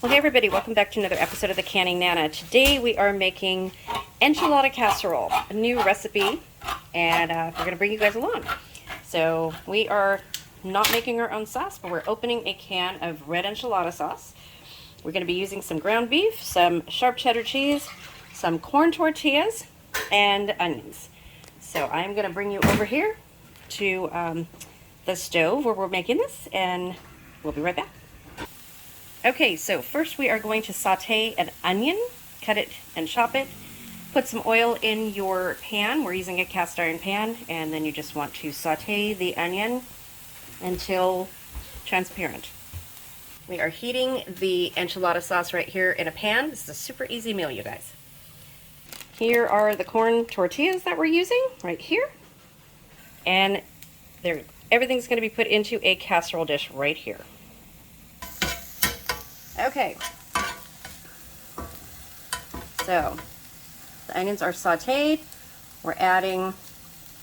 Well, hey everybody, welcome back to another episode of the Canning Nana. Today we are making enchilada casserole, a new recipe, and we're going to bring you guys along. So we are not making our own sauce, but we're opening a can of red enchilada sauce. We're going to be using some ground beef, some sharp cheddar cheese, some corn tortillas, and onions. So I'm going to bring you over here to the stove where we're making this, and we'll be right back. Okay, so first we are going to saute an onion, cut it and chop it. Put some oil in your pan. We're using a cast iron pan, and then you just want to saute the onion until transparent. We are heating the enchilada sauce right here in a pan. This is a super easy meal, you guys. Here are the corn tortillas that we're using right here. And everything's going to be put into a casserole dish right here. Okay, so the onions are sauteed. We're adding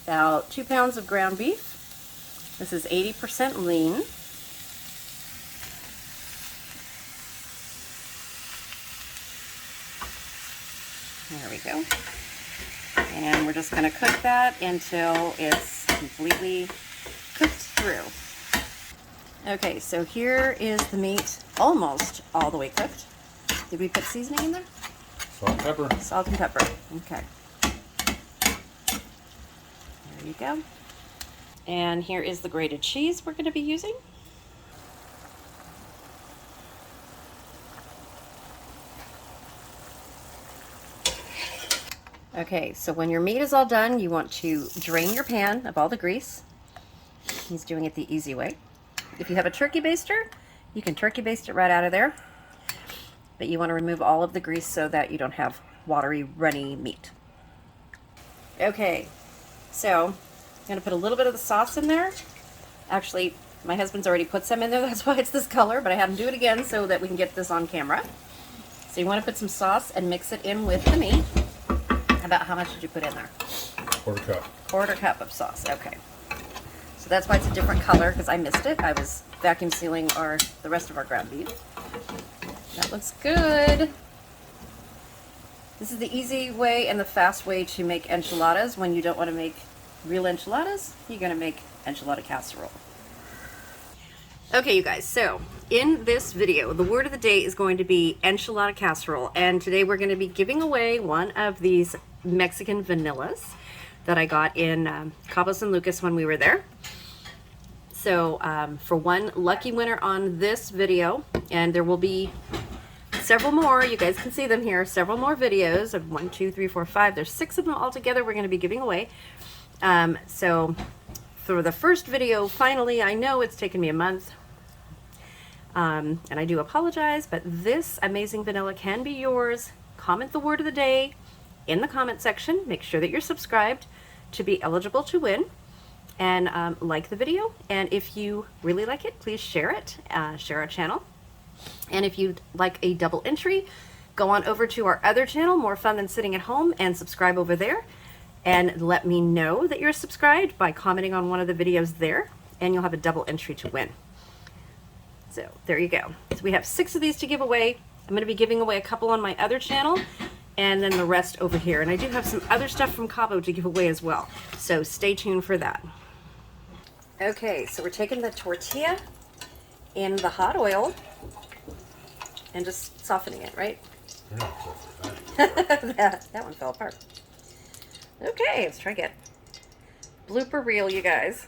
about 2 pounds of ground beef. This is 80% lean. There we go. And we're just going to cook that until it's completely cooked through. Okay, so here is the meat almost all the way cooked. Did we put seasoning in there? Salt and pepper. Salt and pepper, okay. There you go. And here is the grated cheese we're going to be using. Okay, so when your meat is all done, you want to drain your pan of all the grease. He's doing it the easy way. If you have a turkey baster, you can turkey baste it right out of there. But you want to remove all of the grease so that you don't have watery, runny meat. Okay, so I'm going to put a little bit of the sauce in there. Actually, my husband's already put some in there, that's why it's this color, but I had him do it again so that we can get this on camera. So you want to put some sauce and mix it in with the meat. About how much did you put in there? Quarter cup. Quarter cup of sauce, okay. So that's why it's a different color, because I missed it. I was vacuum sealing the rest of our ground beef. That looks good. This is the easy way and the fast way to make enchiladas. When you don't want to make real enchiladas, you're going to make enchilada casserole. Okay, you guys, so in this video, the word of the day is going to be enchilada casserole. And today we're going to be giving away one of these Mexican vanillas that I got in Cabo San Lucas when we were there. So for one lucky winner on this video, and there will be several more, you guys can see them here, several more videos of 1, 2, 3, 4, 5. There's 6 of them all together we're going to be giving away. So for the first video, finally, I know it's taken me a month, and I do apologize, but this amazing vanilla can be yours. Comment the word of the day in the comment section. Make sure that you're subscribed to be eligible to win, and like the video. And if you really like it, please share it, share our channel. And if you'd like a double entry, go on over to our other channel, More Fun Than Sitting at Home, and subscribe over there. And let me know that you're subscribed by commenting on one of the videos there, and you'll have a double entry to win. So there you go. So we have 6 of these to give away. I'm going to be giving away a couple on my other channel, and then the rest over here. And I do have some other stuff from Cabo to give away as well. So stay tuned for that. Okay, so we're taking the tortilla in the hot oil and just softening it, right? that one fell apart. Okay, let's try again. Blooper reel, you guys.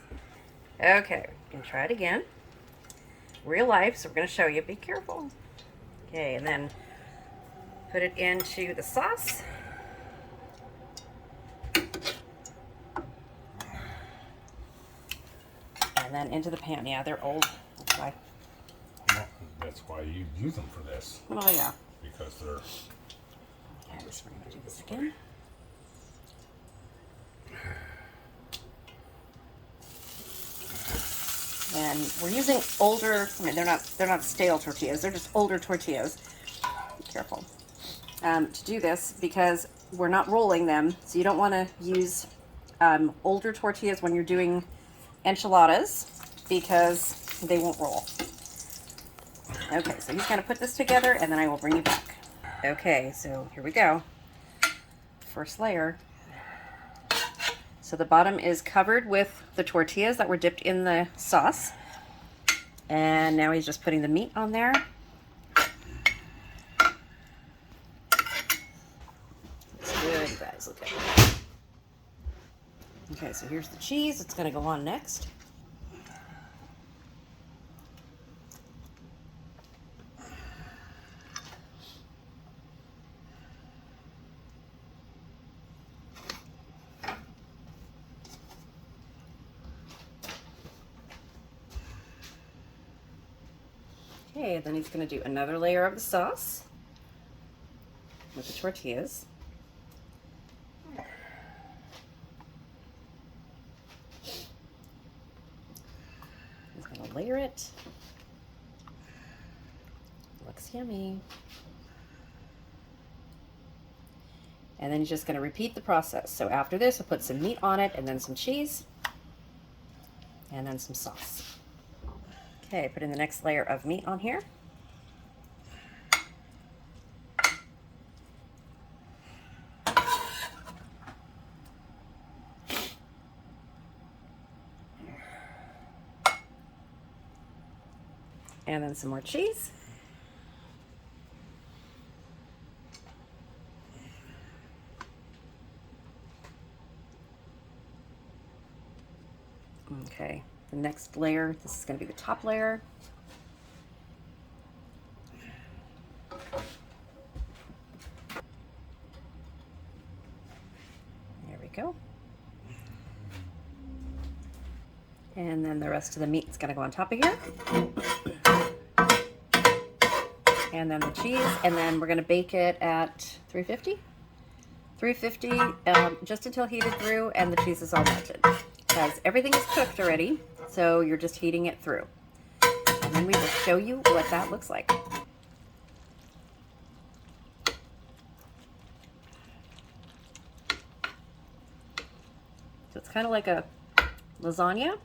Okay, we can try it again. Real life, so we're going to show you. Be careful. Okay, and then put it into the sauce. And then into the pan. Yeah, they're old. That's why. Well, that's why you use them for this. Oh, yeah. Because they're... Okay, so we're going to do this again. And we're using older, I mean, they're not stale tortillas, they're just older tortillas. Be careful. To do this, because we're not rolling them, so you don't want to use older tortillas when you're doing enchiladas, because they won't roll. Okay, so he's going to put this together, and then I will bring you back. Okay, so here we go. First layer. So the bottom is covered with the tortillas that were dipped in the sauce. And now he's just putting the meat on there. Looks good, you guys. Look at it. Okay, so here's the cheese. It's going to go on next. Okay, then he's going to do another layer of the sauce with the tortillas. He's going to layer it. Looks yummy. And then he's just going to repeat the process. So after this, we'll put some meat on it, and then some cheese, and then some sauce. Okay, put in the next layer of meat on here. And then some more cheese. Okay, the next layer, this is going to be the top layer. There we go. And then the rest of the meat is going to go on top of here. And then the cheese, and then we're going to bake it at 350? 350, just until heated through and the cheese is all melted. Guys, everything is cooked already, so you're just heating it through. And then we will show you what that looks like. So it's kind of like a lasagna,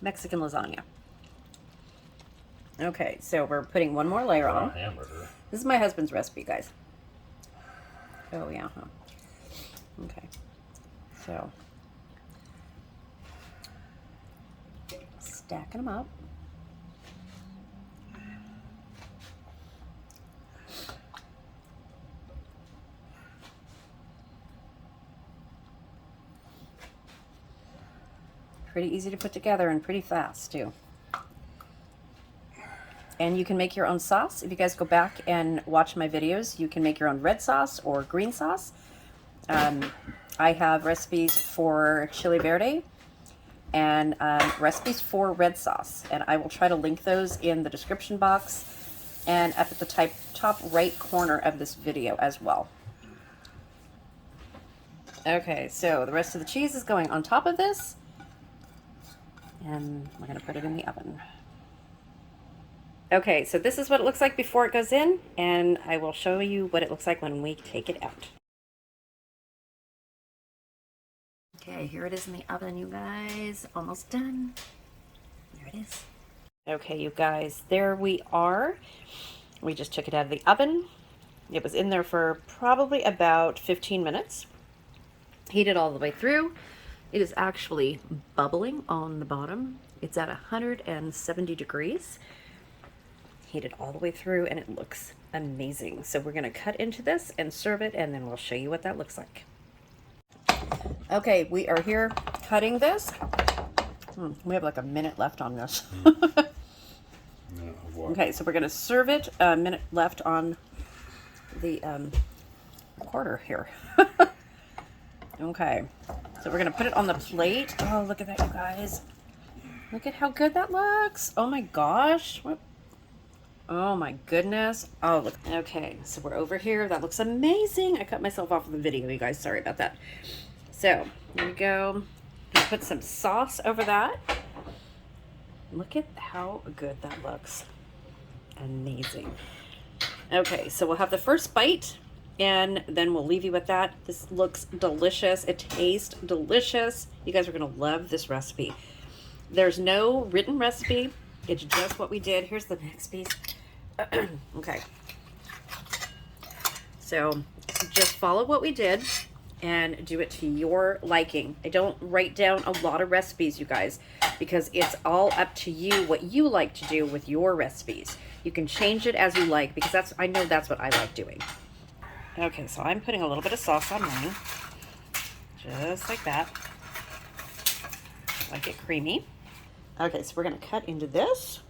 Mexican lasagna. Okay, so we're putting one more layer on. Hamburger. This is my husband's recipe, guys. Oh, yeah, huh? Okay. So, stacking them up. Pretty easy to put together and pretty fast, too. And you can make your own sauce. If you guys go back and watch my videos, you can make your own red sauce or green sauce. I have recipes for chili verde and recipes for red sauce. And I will try to link those in the description box and up at the top right corner of this video as well. Okay, so the rest of the cheese is going on top of this. And we're going to put it in the oven. Okay, so this is what it looks like before it goes in, and I will show you what it looks like when we take it out. Okay, here it is in the oven, you guys. Almost done. There it is. Okay, you guys, there we are. We just took it out of the oven. It was in there for probably about 15 minutes. Heated all the way through. It is actually bubbling on the bottom. It's at 170 degrees. Heated all the way through, and it looks amazing. So we're going to cut into this and serve it, and then we'll show you what that looks like. Okay, we are here cutting this. We have like a minute left on this. Okay, so we're going to serve it. A minute left on the quarter here. Okay, so we're going to put it on the plate. Oh, look at that, you guys. Look at how good that looks. Oh my gosh. What? Oh my goodness. Oh, look. Okay, so we're over here. That looks amazing. I cut myself off of the video, you guys. Sorry about that. So, here we go. Put some sauce over that. Look at how good that looks. Amazing. Okay, so we'll have the first bite, and then we'll leave you with that. This looks delicious. It tastes delicious. You guys are going to love this recipe. There's no written recipe. It's just what we did. Here's the next piece. Okay. So just follow what we did and do it to your liking. I don't write down a lot of recipes, you guys, because it's all up to you what you like to do with your recipes. You can change it as you like, because I know that's what I like doing. Okay, so I'm putting a little bit of sauce on mine, just like that. Like it creamy. Okay, so we're gonna cut into this.